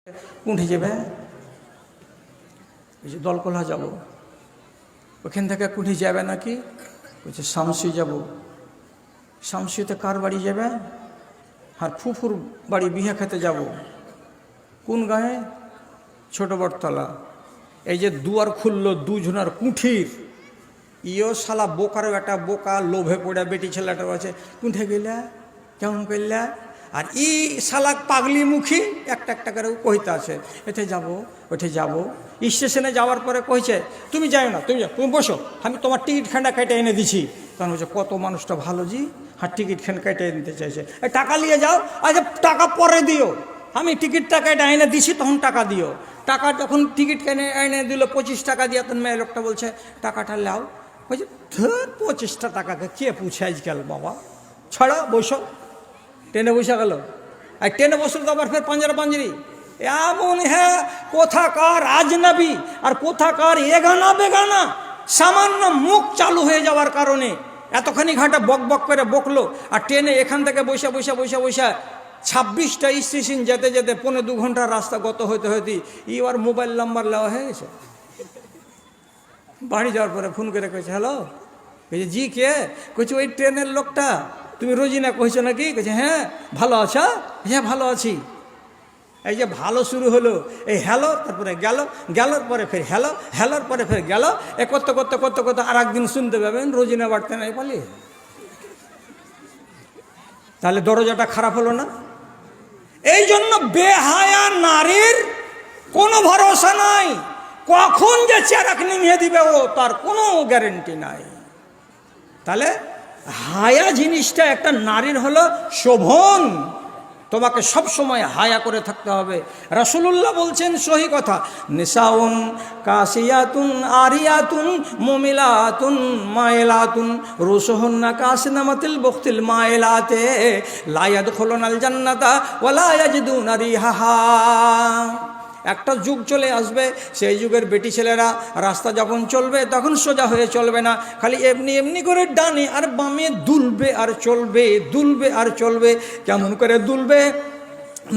কোনটি যাবে? বলছে দলকলা যাব। ওখান থেকে কোনটি যাবে নাকি? বলছে শামসি যাব। শামসিতে কার বাড়ি যাবে? আর ফুফুর বাড়ি বিয়ে খেতে যাব। কোন গায়ে? ছোট বটতলা। এই যে দুয়ার খুললো দুজনার কুঠির, ইও শালা বোকার বেটা বোকা, লোভে পড়ে বেটি ছেলেটা আছে কোনঠে গেলা, কেমন করলা? আর ই শালাক পাগলি মুখী একটা একটা করে কইতে আছে, এতে যাব ওঠে যাব। স্টেশনে যাওয়ার পরে কইছে তুমি যাও না, তুমি যাও, তুমি বসো, আমি তোমার টিকিট খান্ডা কেটে এনে দিছি। তখন বলছে কত মানুষটা ভালো জি, হ্যাঁ টিকিট খান কেটে নিতে চাইছে। এই টাকা নিয়ে যাও। আচ্ছা টাকা পরে দিও, আমি টিকিটটা কেটে এনে দিছি তখন টাকা দিও। টাকা যখন টিকিট কেনে এনে দিল 25 টাকা দিয়ে, তখন মেয়ে লোকটা বলছে টাকাটা লাও। বলছে 25টা টাকাকে কে পুছে আজকাল বাবা, ছাড়া বসো। ট্রেনে বসে গেল। আর ট্রেনে বসলে তো আবার ফের পাঞ্জারা পাঞ্জারি এমন, হ্যাঁ কোথাকার আজনবী আর কোথাকার এগানা বেগানা। সামান্য মুখ চালু হয়ে যাওয়ার কারণে এতখানি ঘাটা বক বক করে বকলো। আর ট্রেনে এখান থেকে বসে বসে বসে বসে 26টা স্টেশন যেতে যেতে 1.25 ঘন্টার রাস্তা গত হইতে হইতে এবার মোবাইল নাম্বার নেওয়া হয়ে গেছে। বাড়ি যাওয়ার পরে ফোন করে কইছে হ্যালো, কইছে জি কে? কইছে ওই ট্রেনের লোকটা, তুমি রোজিনা কইছো নাকি? কইছে হ্যাঁ। ভালো আছো? হ্যাঁ ভালো আছি। এই যে ভালো শুরু হলো, এই হ্যালো তারপরে গেল, গেলোর পরে ফের হ্যালো, হ্যালোর পরে ফের গেল, এ করতে করতে করতে করতে আর একদিন শুনতে পাবেন রোজিনা বাড়তে নাই পালিয়ে। তাহলে দরজাটা খারাপ হলো না? এই জন্য বেহায়া নারীর কোনো ভরসা নাই, কখন যে চেরাক নিভিয়ে দিবে ও তার কোনো গ্যারেন্টি নাই। তাহলে হায়া জিনিসটা একটা নারীর হলো শোভন, তোমাকে সব সময় হায়া করে থাকতে হবে। রাসূলুল্লাহ বলছেন সহি কথা, নিসাউন কাসিয়াতুন আরিয়াতুন মুমিলাতুন মাইলাতুন রুসুহুন্না কাসনামাতিল বুখতিল মাইলাতে লা ইয়াদখুলুনাল জান্নাতা ওয়া লা ইয়াজিদুনা রিহাহা। একটা যুগ চলে আসবে, সেই যুগের বেটি ছেলেরা রাস্তা যখন চলবে তখন সোজা হয়ে চলবে না, খালি এমনি এমনি করে ডানে আর বামে দুলবে আর চলবে, দুলবে আর চলবে। কেমন করে দুলবে?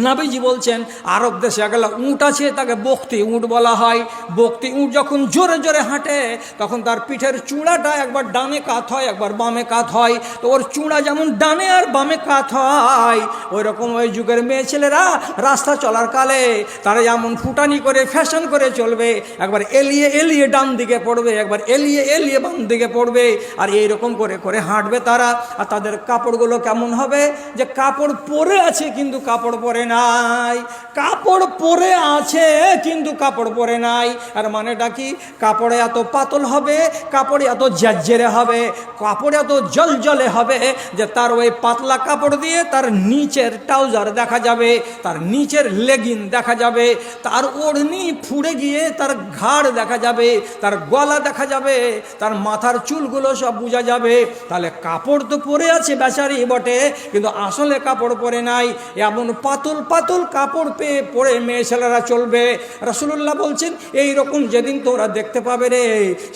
নবীজি বলছেন আরব দেশে গেলে উঁট আছে, তাকে বকতি উঁট বলা হয়। বকতি উঁট যখন জোরে জোরে হাঁটে তখন তার পিঠের চূড়াটা একবার ডানে কাত হয় একবার বামে কাত হয়। তো ওর চূড়া যেমন ডানে আর বামে কাত হয়, ওই রকম ওই যুগের মেয়ে ছেলেরা রাস্তা চলার কালে তারা যেমন ফুটানি করে ফ্যাশন করে চলবে, একবার এলিয়ে এলিয়ে ডান দিকে পড়বে, একবার এলিয়ে এলিয়ে বাম দিকে পড়বে, আর এইরকম করে করে হাঁটবে তারা। আর তাদের কাপড়গুলো কেমন হবে? যে কাপড় পরে আছে কিন্তু কাপড় পরে নাই, কাপড় পরে আছে কিন্তু কাপড় পরে নাই। আর মানেটা কি? কাপড়ে এত পাতল হবে, কাপড়ে এত ঝরঝরে হবে, কাপড়ে এত জলজলে হবে যে তার ওই পাতলা কাপড় দিয়ে তার নিচের ট্রাউজার দেখা যাবে, তার নিচের লেগিন দেখা যাবে, তার ওড়নি ফুড়ে গিয়ে তার ঘাড় দেখা যাবে, তার গলা দেখা যাবে, তার মাথার চুলগুলো সব বোঝা যাবে। তাহলে কাপড় তো পরে আছে বেচারি বটে, কিন্তু আসলে কাপড় পরে নাই। এমন পাতল পাতল কাপড় পেয়ে পরে মেয়ে ছেলেরা চলবে। রাসূলুল্লাহ বলছেন এই রকম যেদিন তোমরা দেখতে পাবে রে,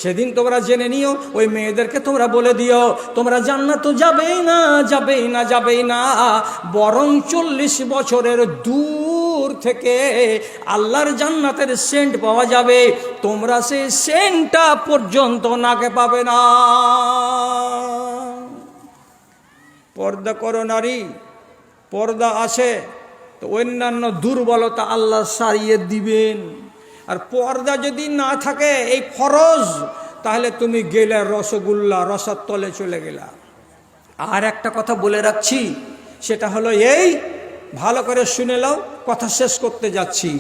সেদিন তোমরা জেনে নিও, ওই মেয়েদেরকে তোমরা বলে দিও তোমরা জান্নাত যাবেই না, যাবেই না, যাবেই না, বরং 40 বছরের দূর থেকে আল্লাহর জান্নাতের সেন্ট পাওয়া যাবে, তোমরা সেই সেন্টটা পর্যন্ত নাকে পাবে না। পর্দা করো নারী, পর্দা আছে তো অন্যান্য দুর্বলতা আল্লাহ সারিয়ে দিবেন। আর পর্দা যদি না থাকে এই ফরজ, তাহলে তুমি গেলে রসগোল্লা রসার তলে চলে গেলা। আর একটা কথা বলে রাখছি, সেটা হলো এই, ভালো করে শুনে নাও, কথা শেষ করতে যাচ্ছি।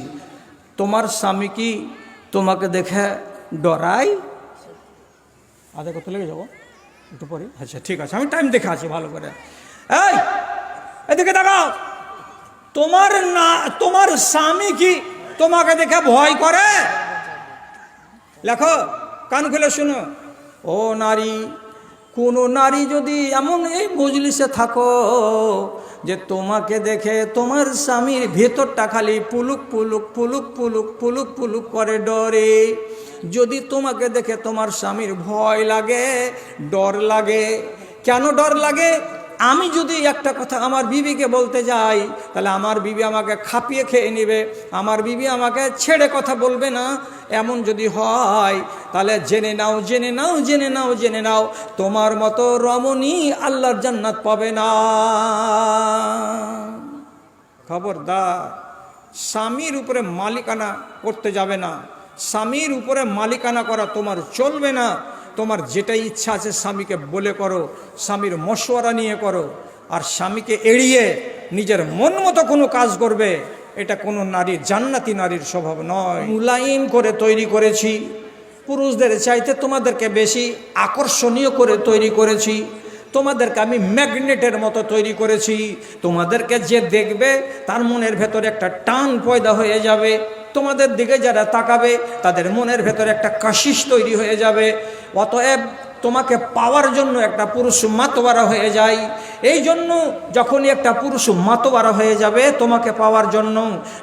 তোমার স্বামী কি তোমাকে দেখে ডরায়? আধা কত লেগে যাবো একটু পরে? আচ্ছা ঠিক আছে, আমি টাইম দেখে আছি ভালো করে। এই এদিকে দেখাও, তোমার স্বামী কি তোমাকে দেখে ভয় করে? লেখো, কান খুলে শুনো। ও নারী, কোন নারী যদি এমন এই মজলিসে থাকো যে তোমাকে দেখে তোমার স্বামীর ভেতরটা খালি পুলুক পুলুক পুলুক পুলুক পুলুক পুলুক করে ডরে, যদি তোমাকে দেখে তোমার স্বামীর ভয় লাগে, ডর লাগে, কেন ডর লাগে? আমি যদি একটা কথা আমার বিবিকে বলতে যাই, তাহলে আমার বিবি আমাকে খাপিয়ে খেয়ে নেবে, আমার বিবি আমাকে ছেড়ে কথা বলবে না। এমন যদি হয় তাহলে জেনে নাও, জেনে নাও, জেনে নাও, জেনে নাও, তোমার মতো রমণী আল্লাহর জান্নাত পাবে না। খবরদার, স্বামীর উপরে মালিকানা করতে যাবে না। স্বামীর উপরে মালিকানা করা তোমার চলবে না। তোমার যেটা ইচ্ছা আছে স্বামীকে বলে করো, স্বামীর মশওয়ারা নিয়ে করো। আর স্বামীকে এড়িয়ে নিজের মন মতো কোনো কাজ করবে, এটা কোনো নারীর, জান্নাতি নারীর স্বভাব নয়। মুলায়ম করে তৈরি করেছি, পুরুষদের চাইতে তোমাদেরকে বেশি আকর্ষণীয় করে তৈরি করেছি। তোমাদেরকে আমি ম্যাগনেটের মতো তৈরি করেছি। তোমাদেরকে যে দেখবে তার মনের ভেতরে একটা টান পয়দা হয়ে যাবে। তোমাদের দিকে যারা তাকাবে তাদের মনের ভেতরে একটা কাশিশ তৈরি হয়ে যাবে। অতএব তোমাকে পাওয়ার জন্য একটা পুরুষ মাতোয়ারা হয়ে যায়। এই জন্য যখনই একটা পুরুষ মাতোয়ারা হয়ে যাবে তোমাকে পাওয়ার জন্য,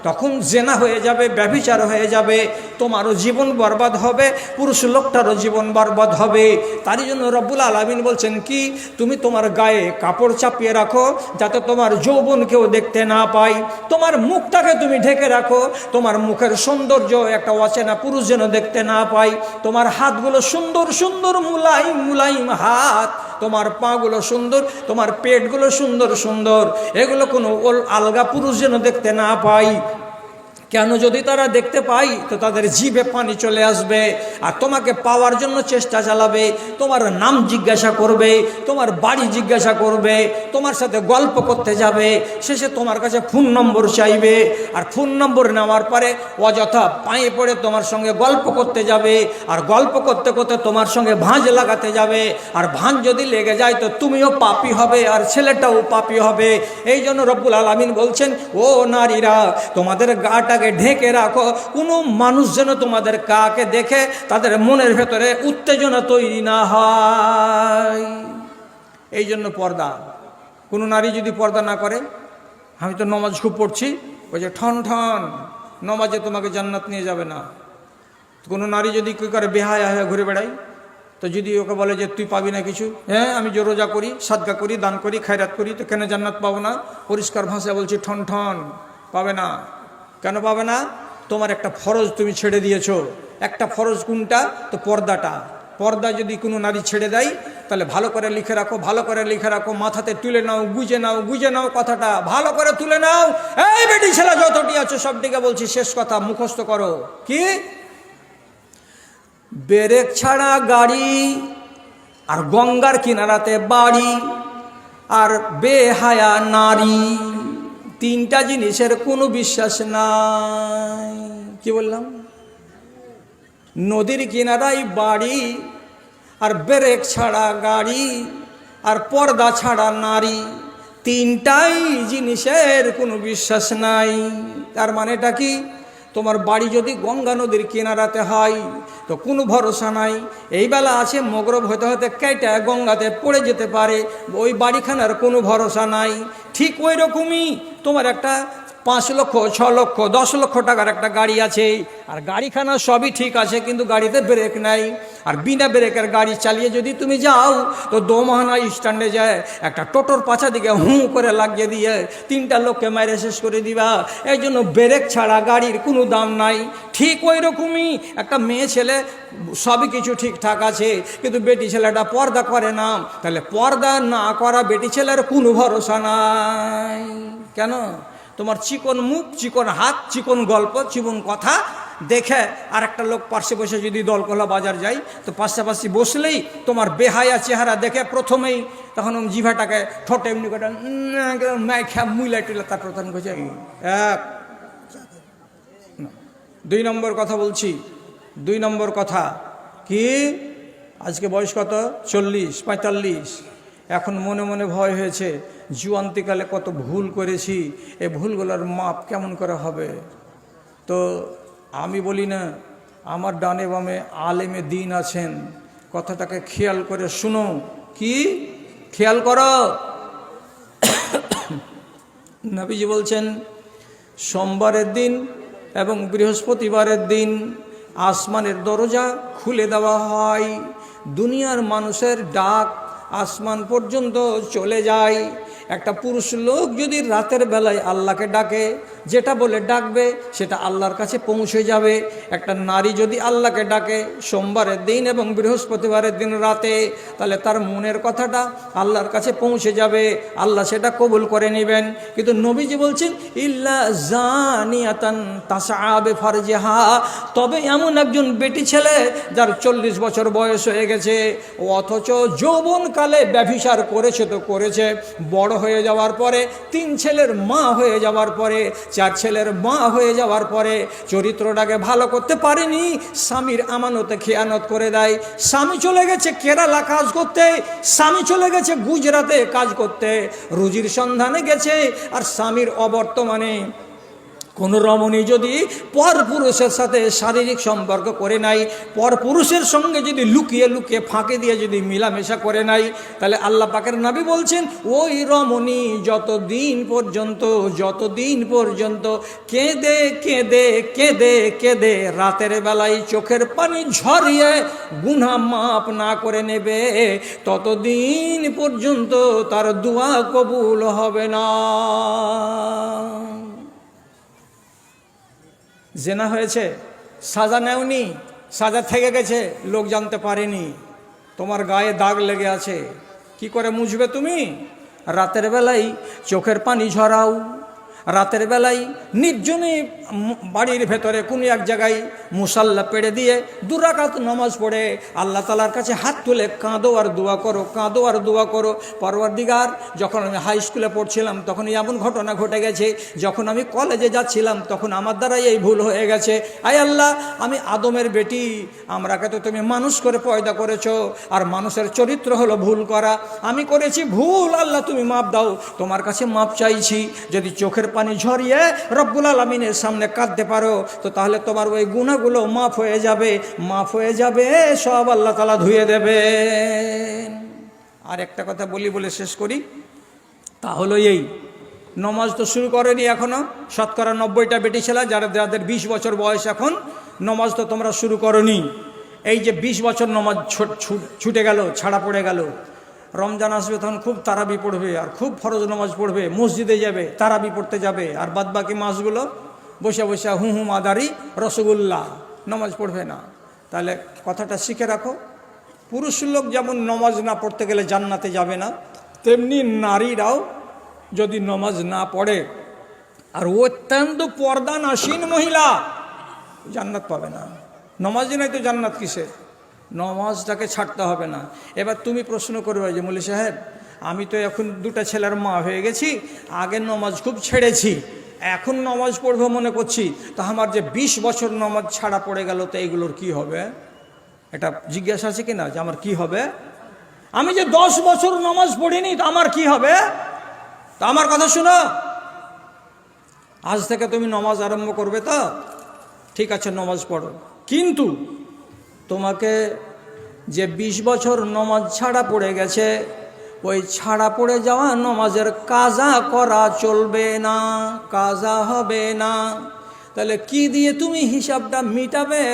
তখন জেনা হয়ে যাবে, ব্যভিচার হয়ে যাবে, তোমারও জীবন বরবাদ হবে, পুরুষ লোকটারও জীবন বরবাদ হবে। তারই জন্য রব্বুল আলামিন বলছেন কি, তুমি তোমার গায়ে কাপড় চাপিয়ে রাখো যাতে তোমার যৌবন কেউ দেখতে না পায়। তোমার মুখটাকে তুমি ঢেকে রাখো, তোমার মুখের সৌন্দর্য একটা অচেনা পুরুষ যেন দেখতে না পায়। তোমার হাতগুলো সুন্দর সুন্দর মুলায়ম মুলায়ম হাত, তোমার পাগুলো সুন্দর, তোমার পেটগুলো সুন্দর সুন্দর, এগুলো কোনো আলগা পুরুষ যেন দেখতে না পায়। কেন, যদি তারা দেখতে পায় তো তাদের জিভে পানি চলে আসবে। আর তোমাকে পাওয়ার জন্য চেষ্টা চালাবে, তোমার নাম জিজ্ঞাসা করবে, তোমার বাড়ি জিজ্ঞাসা করবে, তোমার সাথে গল্প করতে যাবে, শেষে তোমার কাছে ফোন নম্বর চাইবে। আর ফোন নম্বর নেওয়ার পরে অযথা পায়ে পড়ে তোমার সঙ্গে গল্প করতে যাবে। আর গল্প করতে করতে তোমার সঙ্গে ভাঁজ লাগাতে যাবে। আর ভাঁজ যদি লেগে যায় তো তুমিও পাপী হবে আর ছেলেটাও পাপী হবে। এই জন্য রব্বুল আলামিন বলছেন, ও নারীরা, তোমাদের গাটা ঢেকে রাখো, কোনো মানুষ যেন তোমাদের কাকে দেখে তাদের মনের ভেতরে উত্তেজনা তৈরি না হয়। এই জন্য পর্দা। কোনো নারী যদি পর্দা না করে, আমি তো নমাজ খুব পড়ছি, ওই যে ঠন ঠন, নমাজে তোমাকে জান্নাত নিয়ে যাবে না। কোনো নারী যদি কী করে, বেহায়া হয়ে ঘুরে বেড়ায়, তো যদি ওকে বলে যে তুই পাবি না কিছু, হ্যাঁ আমি যে রোজা করি, সাদকা করি, দান করি, খায়রাত করি, তো কেন জান্নাত পাবো না? পরিষ্কার ভাষায় বলছি, ঠন ঠন, পাবে না। কেন পাবে না? তোমার একটা ফরজ তুমি ছেড়ে দিয়েছো। একটা ফরজ কোনটা? তো পর্দাটা। পর্দা যদি কোনো নারী ছেড়ে দেয় তাহলে ভালো করে লিখে রাখো, ভালো করে লিখে রাখো, মাথাতে তুলে নাও, গুজে নাও, গুজে নাও, কথাটা ভালো করে তুলে নাও। এই বেটি ছেলে যতটি আছো সবটিকে বলছি, শেষ কথা মুখস্থ করো। কি? ব্রেক ছাড়া গাড়ি, আর গঙ্গার কিনারাতে বাড়ি, আর বেহায়া নারী, তিনটা জিনিসের কোনো বিশ্বাস নাই। কি বললাম? নদীর কিনারায় বাড়ি, আর ব্রেক ছাড়া গাড়ি, আর পর্দা ছাড়া নারী, তিনটাই জিনিসের কোনো বিশ্বাস নাই। তার মানেটা কি? তোমার বাড়ি যদি গঙ্গা নদীর কিনারাতে হয় তো কোনো ভরসা নাই। এই বেলা আছে, মগরব হতে হতে কেটে গঙ্গাতে পড়ে যেতে পারে, ওই বাড়িখানার কোনো ভরসা নাই। ঠিক ওই রকমই তোমার একটা 5 লক্ষ, 6 লক্ষ, 10 লক্ষ টাকার একটা গাড়ি আছে, আর গাড়িখানা সবই ঠিক আছে, কিন্তু গাড়িতে ব্রেক নাই। আর বিনা ব্রেকের গাড়ি চালিয়ে যদি তুমি যাও তো দোমাহানা স্ট্যান্ডে যায় একটা টোটোর পাছা দিকে হুঁ করে লাগিয়ে দিয়ে 3টা লোককে মেরে শেষ করে দিবা। এই জন্য ব্রেক ছাড়া গাড়ির কোনো দাম নাই। ঠিক ওই রকমই একটা মেয়ে ছেলে সবই কিছু ঠিকঠাক আছে, কিন্তু বেটি ছেলেটা পর্দা করে না, তাহলে পর্দা না করা বেটি ছেলের কোনো ভরসা নাই। কেন? তোমার চিকন মুখ, চিকন হাত, চিকন গল্প, চিকন কথা দেখে আর একটা লোক পাশে বসে যদি দলকলা বাজার যায় তো পাশাপাশি বসলেই তোমার বেহায়া চেহারা দেখে প্রথমেই তখন জিভাটাকে ঠোঁটে এমনি করে মাইখা মুইলা টুইলা তার প্রধান করছে। 2 নম্বর কথা বলছি। 2 নম্বর কথা কি? আজকে বয়স কত? 40-45। এখন মনে মনে ভয় হয়েছে, জুয়ান্তিকালে কত ভুল করেছি, এই ভুলগুলোর মাপ কেমন করে হবে। তো আমি বলি না, আমার ডানে বামে আলেমে দিন আছেন, কথাটাকে খেয়াল করে শুনো। কি খেয়াল করো? নবীজি বলছেন, সোমবারের দিন এবং বৃহস্পতিবারের দিন আসমানের দরজা খুলে দেওয়া হয়, দুনিয়ার মানুষের ডাক আসমান পর্যন্ত চলে যায়। একটা পুরুষ লোক যদি রাতের বেলায় আল্লাহকে ডাকে, যেটা বলে ডাকবে সেটা আল্লাহর কাছে পৌঁছে যাবে। একটা নারী যদি আল্লাহকে ডাকে সোমবারের দিন এবং বৃহস্পতিবারের দিন রাতে, তাহলে তার মনের কথাটা আল্লাহর কাছে পৌঁছে যাবে, আল্লাহ সেটা কবুল করে নেবেন। কিন্তু নবীজি বলছেন ইল্লা জানিয়াতান তাসআবে ফারজাহা, তবে এমন একজন বেটি ছেলে যার 40 বছর বয়স হয়ে গেছে, অথচ যৌবনকালে ব্যভিচার করেছে তো করেছে, বড় হয়ে যাওয়ার পরে 3 ছেলের মা হয়ে যাওয়ার পরে, 4 ছেলের মা হয়ে যাওয়ার পরে চরিত্রটাকে ভালো করতে পারেনি, স্বামীর আমানতে খেয়ানত করে দেয়। স্বামী চলে গেছে কেরালা কাজ করতে, স্বামী চলে গেছে গুজরাটে কাজ করতে, রুজির সন্ধানে গেছে, আর স্বামীর অবর্তমানে কোনো রমণী যদি পরপুরুষের সাথে শারীরিক সম্পর্ক করে নাই, পরপুরুষের সঙ্গে যদি লুকিয়ে লুকিয়ে ফাঁকে দিয়ে যদি মিলামেশা করে নাই, তাহলে আল্লাহ পাকের নবী বলছেন ওই রমণী যতদিন পর্যন্ত কেঁদে কেঁদে কেঁদে কেঁদে রাতের বেলায় চোখের পানি ঝরিয়ে গুনাহ মাফ না করে নেবে, ততদিন পর্যন্ত তার দোয়া কবুল হবে না। জেনা হয়েছে, সাজা নেওনি, সাজা থেকে গেছে, লোক জানতে পারেনি, তোমার গায়ে দাগ লেগে আছে, কি করে মুছবে তুমি? রাতের বেলায় চোখের পানি ঝরাও, রাতের বেলায় নির্জনে বাড়ির ভেতরে কোনো এক জায়গায় মুসাল্লা পেড়ে দিয়ে 2 রাকাত নামাজ পড়ে আল্লাহ তাআলার কাছে হাত তুলে কাঁদো আর দোয়া করো, কাঁদো আর দোয়া করো। পরওয়ারদিগার, যখন আমি হাই স্কুলে পড়ছিলাম তখন এমন ঘটনা ঘটে গেছে, যখন আমি কলেজে যাচ্ছিলাম তখন আমার দ্বারাই এই ভুল হয়ে গেছে। আয় আল্লাহ, আমি আদমের বেটি, আমরাকে তো তুমি মানুষ করে পয়দা করেছো, আর মানুষের চরিত্র হলো ভুল করা, আমি করেছি ভুল, আল্লাহ তুমি মাপ দাও, তোমার কাছে মাপ চাইছি। যদি চোখের পানি ঝরিয়ে রব্বুল আলামিনের সামনে কাঁদতে পারো, তো তাহলে তোমার ওই গুনাহগুলো মাফ হয়ে যাবে, সব আল্লাহ তাআলা ধুয়ে দেবেন। আর একটা কথা বলে শেষ করি, তা হলো এই, নমাজ তো শুরু করেনি এখনো, শতকরা 90টা বেটি ছেলে যাদের 20 বছর বয়স, এখন নমাজ তো তোমরা শুরু করনি। এই যে 20 বছর নমাজ ছুটে গেল, ছাড়া পড়ে গেল, রমজান আসবে তখন খুব তারাবি পড়বে আর খুব ফরজ নামাজ পড়বে, মসজিদে যাবে, তারাবি পড়তে যাবে, আর বাদবাকি মাসগুলো বসে বসে হুম আদারি রসগোল্লা, নামাজ পড়বে না। তাহলে কথাটা শিখে রাখো, পুরুষ লোক যেমন নামাজ না পড়তে গেলে জান্নাতে যাবে না, তেমনি নারীরাও যদি নামাজ না পড়ে আর অত্যন্ত পর্দানাসীন মহিলা জান্নাত পাবে না। নামাজই নাই তো জান্নাত কিসে? নামাজটাকে ছাড়তে হবে না। এবার তুমি প্রশ্ন করবে যে মৌলী সাহেব, আমি তো এখন 2টা ছেলের মা হয়ে গেছি, আগে নামাজ খুব ছেড়েছি, এখন নামাজ পড়বো মনে করছি, তো আমার যে 20 বছর নামাজ ছাড়া পড়ে গেল, তো এইগুলোর কি হবে? এটা জিজ্ঞাসা আছে কি না যে আমার কি হবে? আমি যে 10 বছর নামাজ পড়িনি, তো আমার কি হবে? তো আমার কথা শুনো, আজ থেকে তুমি নামাজ আরম্ভ করবে, তো ঠিক আছে নামাজ পড়ো, কিন্তু তোমাকে যে 20 বছর নমাজ ছাড়া পড়ে গেছে, ওই ছাড়া পড়ে যাওয়া নমাজের কাজা করা চলবে না, কাজা হবে না। তাহলে কি দিয়ে তুমি হিসাবটা মিটাবে?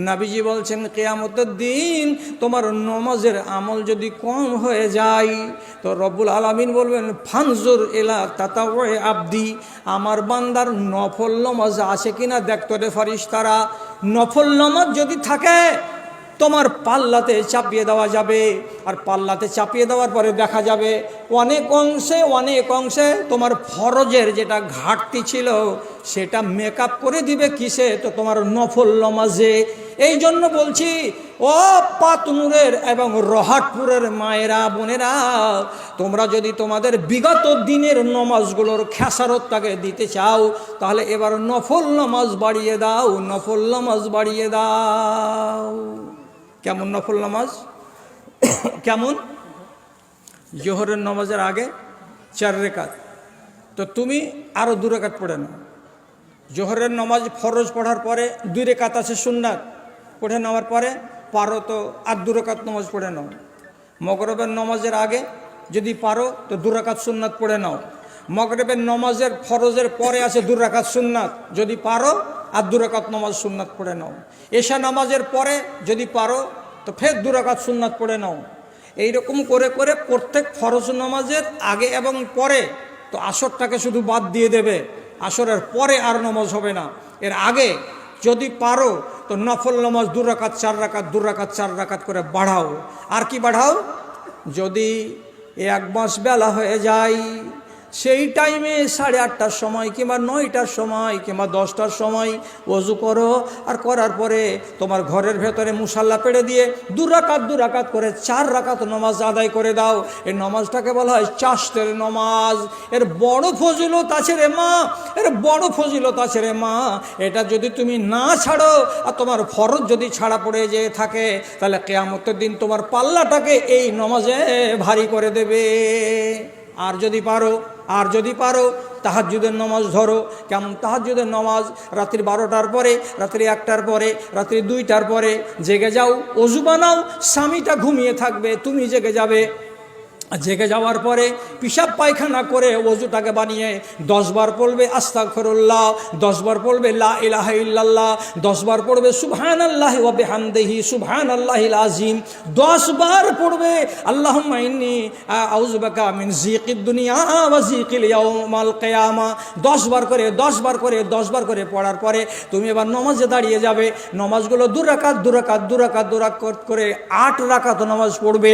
নবীজি বলছেন কিয়ামতের দিন তোমার নমাজের আমল যদি কম হয়ে যায়, তো রব্বুল আলামিন বলবেন ফানজুর ইলা তাতাওয়ে আবদি, আমার বান্দার নফল নামাজ আছে কিনা দেখতো রে ফারিস্তারা। নফল নামাজ যদি থাকে তোমার পাল্লাতে চাপিয়ে দেওয়া যাবে, আর পাল্লাতে চাপিয়ে দেওয়ার পরে দেখা যাবে অনেক অংশে তোমার ফরজের যেটা ঘাটতি ছিল সেটা মেকআপ করে দিবে কিসে? তো তোমার নফল নামাজে। এই জন্য বলছি, ও পাতনুরের এবং রহাটপুরের মায়েরা বোনেরা, তোমরা যদি তোমাদের বিগত দিনের নমাজগুলোর খেসারতটাকে দিতে চাও, তাহলে এবার নফল নামাজ বাড়িয়ে দাও, নফল নামাজ বাড়িয়ে দাও। কেমন নফল নামাজ? কেমন? জোহরের নামাজের আগে 4 রাকাত, তো তুমি আরও 2 রাকাত পড়ে নাও। জোহরের নামাজ ফরজ পড়ার পরে 2 রাকাত আছে সুন্নাত, পড়ে নেওয়ার পরে পারো তো আর 2 রাকাত নামাজ পড়ে নাও। মগরিবের নামাজের আগে যদি পারো তো 2 রাকাত সুন্নাত পড়ে নাও। মগরিবের নামাজের ফরজের পরে আছে 2 রাকাত সুন্নাত, যদি পারো আর 2 রাকাত নামাজ সুন্নাত পড়ে নাও। এশা নামাজের পরে যদি পারো তো ফের 2 রাকাত সুন্নাত পড়ে নাও। এইরকম করে করে প্রত্যেক ফরজ নামাজের আগে এবং পরে, তো আসরটাকে শুধু বাদ দিয়ে দেবে, আসরের পরে আর নামাজ হবে না। এর আগে যদি পারো তো নফল নামাজ 2 রাকাত 4 রাকাত 2 রাকাত 4 রাকাত করে বাড়াও। আর কি বাড়াও? যদি 1 মাস বেলা হয়ে যায়, সেই টাইমে 8:30টার সময় কিংবা 9টার সময় কিংবা 10টার সময় ওযু করো, আর করার পরে তোমার ঘরের ভেতরে মুসাল্লা পেড়ে দিয়ে 2 রাকাত করে 4 রাকাত নামাজ আদায় করে দাও। এই নামাজটাকে বলা হয় চাশতের নামাজ। এর বড় ফজিলত আছে রে মা, এর বড় ফজিলত আছে রে মা। এটা যদি তুমি না ছাড়ো আর তোমার ফরজ যদি ছাড়া পড়ে যেয়ে থাকে, তাহলে কিয়ামতের দিন তোমার পাল্লাটাকে এই নামাজে ভারী করে দেবে। আর যদি পারো তাহাজ্জুদের নামাজ ধরো। কেমন তাহাজ্জুদের নামাজ? রাত্রি 12টার পরে, রাত্রি 1টার পরে, রাত্রি 2টার পরে জেগে যাও, ওযু বানাও, স্বামীটা ঘুমিয়ে থাকবে, তুমি জেগে যাবে। জেগে যাওয়ার পরে পিশাব পায়খানা করে ওযুটাকে বানিয়ে 10 বার পড়বে আস্তাগফিরুল্লাহ, 10 বার পড়বে লা ইলাহা ইল্লাল্লাহ, 10 বার পড়বে সুবহানাল্লাহি ওয়া বিহামদিহি সুবহানাল্লাহিল আযীম, 10 বার পড়বে আল্লাহুম্মা ইন্নী আউযু বিকা মিন যিকিদ দুনিয়া ওয়া যিকিল ইয়াউমাল কিয়ামা। 10 বার করে 10 বার করে 10 বার করে পড়ার পরে তুমি এবার নামাজে দাঁড়িয়ে যাবে। নামাজগুলো 2 রাকাত 2 রাকাত 2 রাকাত 2 রাকাত করে 8 রাকাত নামাজ পড়বে।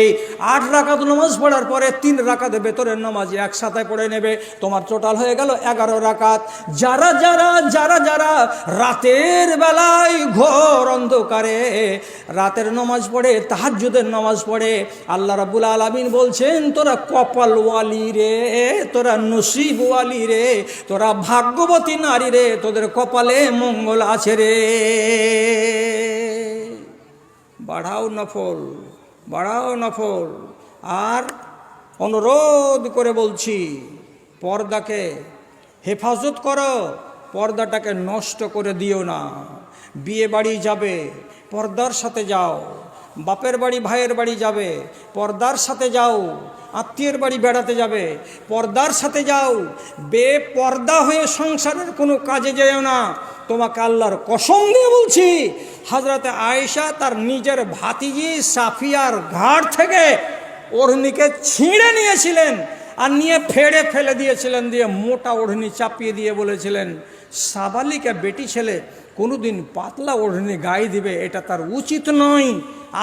8 রাকাত নামাজ পড়ার পরে 3 রাকাত ভেতরের নামাজ একসাথে পড়ে নেবে। তোমার টোটাল হয়ে গেল 11 রাকাত। যারা রাতের বেলায় ঘোর অন্ধকারে রাতের নামাজ পড়ে, তাহাজ্জুদের নামাজ পড়ে, আল্লাহ রাব্বুল আলামিন বলছেন তোরা কপালওয়ালি রে, তোরা নসিবওয়ালি রে, তোরা ভাগ্যবতী নারী রে, তোদের কপালে মঙ্গল আছে রে। বাড়াও নফল। আর অনুরোধ করে বলছি, পর্দাকে হেফাজত করো, পর্দাটাকে নষ্ট করে দিও না। বিয়ে বাড়ি যাবে, পর্দার সাথে যাও। বাপের বাড়ি ভাইয়ের বাড়ি যাবে, পর্দার সাথে যাও। আত্মীয়ের বাড়ি বেড়াতে যাবে, পর্দার সাথে যাও। বেপর্দা হয়ে সংসারের কোনো কাজে যেও না। তোমাকে আল্লাহর কসম দিয়ে বলছি, হযরতে আয়েশা তার নিজের ভাতিজি সাফিয়ার ঘাড় থেকে ওড়নিকে ছিঁড়ে নিয়েছিলেন, আর নিয়ে ফেলে দিয়েছিলেন, দিয়ে মোটা ওড়নি চাপিয়ে দিয়ে বলেছিলেন, সাবালিকা বেটি ছেলে কোনোদিন পাতলা ওড়নি গায়ে দিবে, এটা তার উচিত নয়।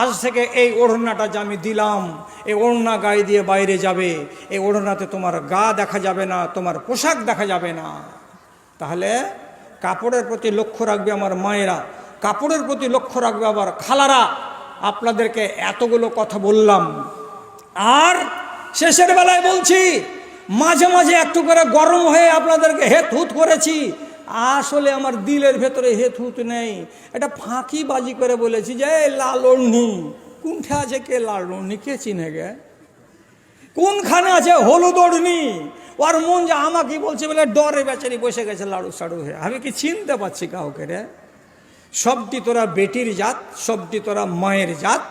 আজ থেকে এই ওড়নাটা যে আমি দিলাম, এই ওড়না গায়ে দিয়ে বাইরে যাবে, এই ওড়নাতে তোমার গা দেখা যাবে না, তোমার পোশাক দেখা যাবে না। তাহলে কাপড়ের প্রতি লক্ষ্য রাখবে আমার মায়েরা, কাপড়ের প্রতি লক্ষ্য রাখবে আবার খালারা। আপনাদেরকে এতগুলো কথা বললাম, আর শেষের বেলায় বলছি, মাঝে মাঝে একটু করে গরম হয়ে আপনাদেরকে হেতহুত করেছি। আসলে আমার দিলের ভেতরে হেতহুত নেই, এটা ফাঁকিবাজি করে বলেছি যে লাল ওড়নি। কোনটা আছে কে লাল ওড়নি কে চিনে গে? কোনখানে আছে হলুদ ওড়নি? ওর মন যে আমাকে বলছে বলে ডরে বেচারি বসে গেছে লাড়ু সাড়ু হয়ে। আমি কি চিনতে পারছি কাউকে রে? সবটি তোরা বেটির জাত, সবটি তোরা মায়ের জাত।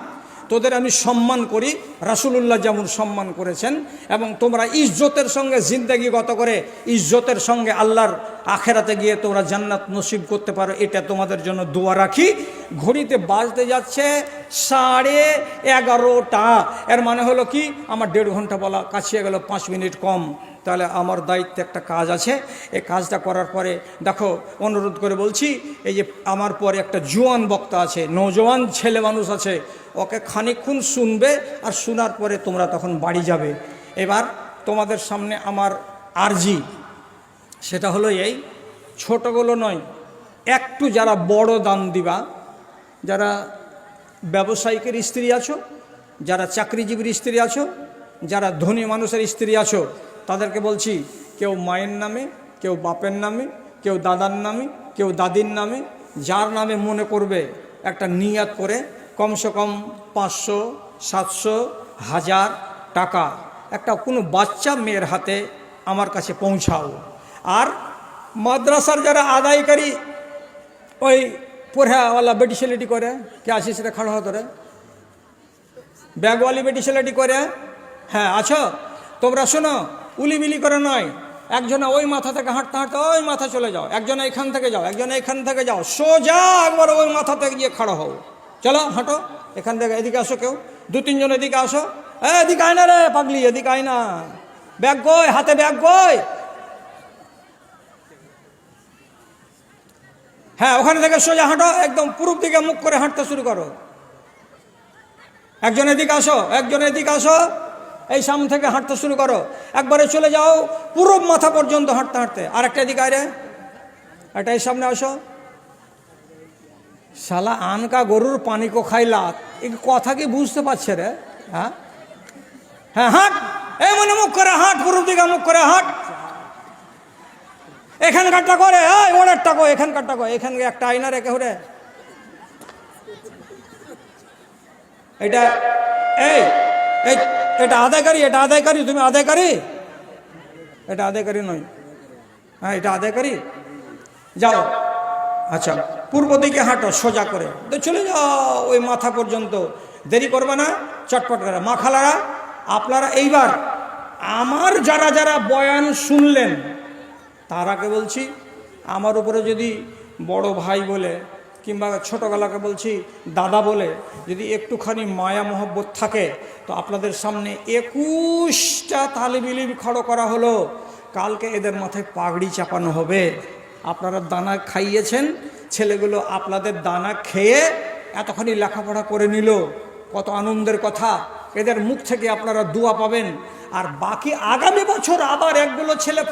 তোদের আমি সম্মান করি, রাসূলুল্লাহ যেমন সম্মান করেছেন। এবং তোমরা ইজ্জতের সঙ্গে জিন্দেগি গত করে ইজ্জতের সঙ্গে আল্লাহর আখেরাতে গিয়ে তোমরা জান্নাত নসিব করতে পারো, এটা তোমাদের জন্য দোয়া রাখি। ঘড়িতে বাজতে যাচ্ছে 11:30। এর মানে হলো কি, আমার 1.5 ঘন্টা বলা কাছিয়ে গেল, 5 মিনিট কম। তাহলে আমার দায়িত্বে একটা কাজ আছে, এই কাজটা করার পরে দেখো, অনুরোধ করে বলছি, এই যে আমার পরে একটা জোয়ান বক্তা আছে, নওজোয়ান ছেলে মানুষ আছে, ওকে খানিকক্ষণ শুনবে, আর শোনার পরে তোমরা তখন বাড়ি যাবে। এবার তোমাদের সামনে আমার আরজি, সেটা হলো এই, ছোটগুলো নয়, একটু যারা বড় দান দিবা, যারা ব্যবসায়িকের স্ত্রী আছো, যারা চাকরিজীবীর স্ত্রী আছো, যারা ধনী মানুষের স্ত্রী আছো, তাদেরকে বলছি, কেউ মায়ের নামে, কেউ বাপের নামে, কেউ দাদার নামে, কেউ দাদির নামে, যার নামে মনে করবে একটা নিয়াত করে কমসে কম 500, 700, 1000 টাকা একটা কোনো বাচ্চা মেয়ের হাতে আমার কাছে পৌঁছাও। আর মাদ্রাসার যারা আদায়কারী, ওই পড়াওয়ালা বেটি ছেলেটি করে, কে আছে সেটা খাড়া হতো রে, ব্যাগওয়ালি বেটি ছেলেটি করে, হ্যাঁ আছো তোমরা, শোনো, উলিবিলি করে নয়, একজনে ওই মাথা থেকে হাঁটতে হাঁটতে ওই মাথা চলে যাও, একজনে এখান থেকে যাও, একজনে এখান থেকে যাও, সোজা একবার ওই মাথা থেকে গিয়ে খাড়া হও। চলো হাঁটো, এখান থেকে এদিকে আসো, কেউ 2-3 জন এদিকে আসো, এদিকে আয় না রে পাগলি, এদিকে আয় না। ব্যাগ কই, হাতে ব্যাগ কই? হ্যাঁ, ওখানে থেকে সোজা হাঁটো, একদম পূর্ব দিকে মুখ করে হাঁটতে শুরু করো। একজন এদিকে আসো, একজন এদিকে আসো, এই সামনে থেকে হাঁটতে শুরু করো। একবারে চলে যাও পূরব মাথা পর্যন্ত হাঁটতে হাঁটতে। আর একটা এদিকে আয় রে, একটা এই সামনে আসো। শালা আনকা গরুর পানি কো খাইলা, এই কথা কি বুঝতে পারছে রে? হ্যাঁ হ্যাঁ, হাঁট, এই মনে মুখ করে হাঁট, পূর্ব দিকে মুখ করে হাঁট। এখানকারটা করে, ওড়েরটা কো, এখানকারটা কো, এখানে একটা আয়না রেখে হরে এটা, এই এটা আদায়কারী, এটা আদায়কারী, তুমি আদায়কারী? এটা আদায়কারী নয়, হ্যাঁ এটা আদায়কারী। যাও, আচ্ছা পূর্ব দিকে হাঁটো সোজা করে, তো চলে যাও ওই মাথা পর্যন্ত। দেরি করবে না, চটপট করে। মা খালারা, আপনারা এইবার আমার যারা যারা বয়ান শুনলেন তারাকে বলছি, আমার উপরে যদি বড় ভাই বলে কিংবা ছোটোবেলাকে বলছি দাদা বলে যদি একটুখানি মায়া মহব্বত থাকে, তো আপনাদের সামনে 21টা তালিবিলিম খড়ো করা হলো। কালকে এদের মাথায় পাগড়ি চাপানো হবে। আপনারা দানা খাইয়েছেন, ছেলেগুলো আপনাদের দানা খেয়ে এতখানি লেখাপড়া করে নিল, কত আনন্দের কথা। এদের মুখ থেকে আপনারা দোয়া পাবেন। আর বাকি আগামী বছর আবার একগুলো ছেলে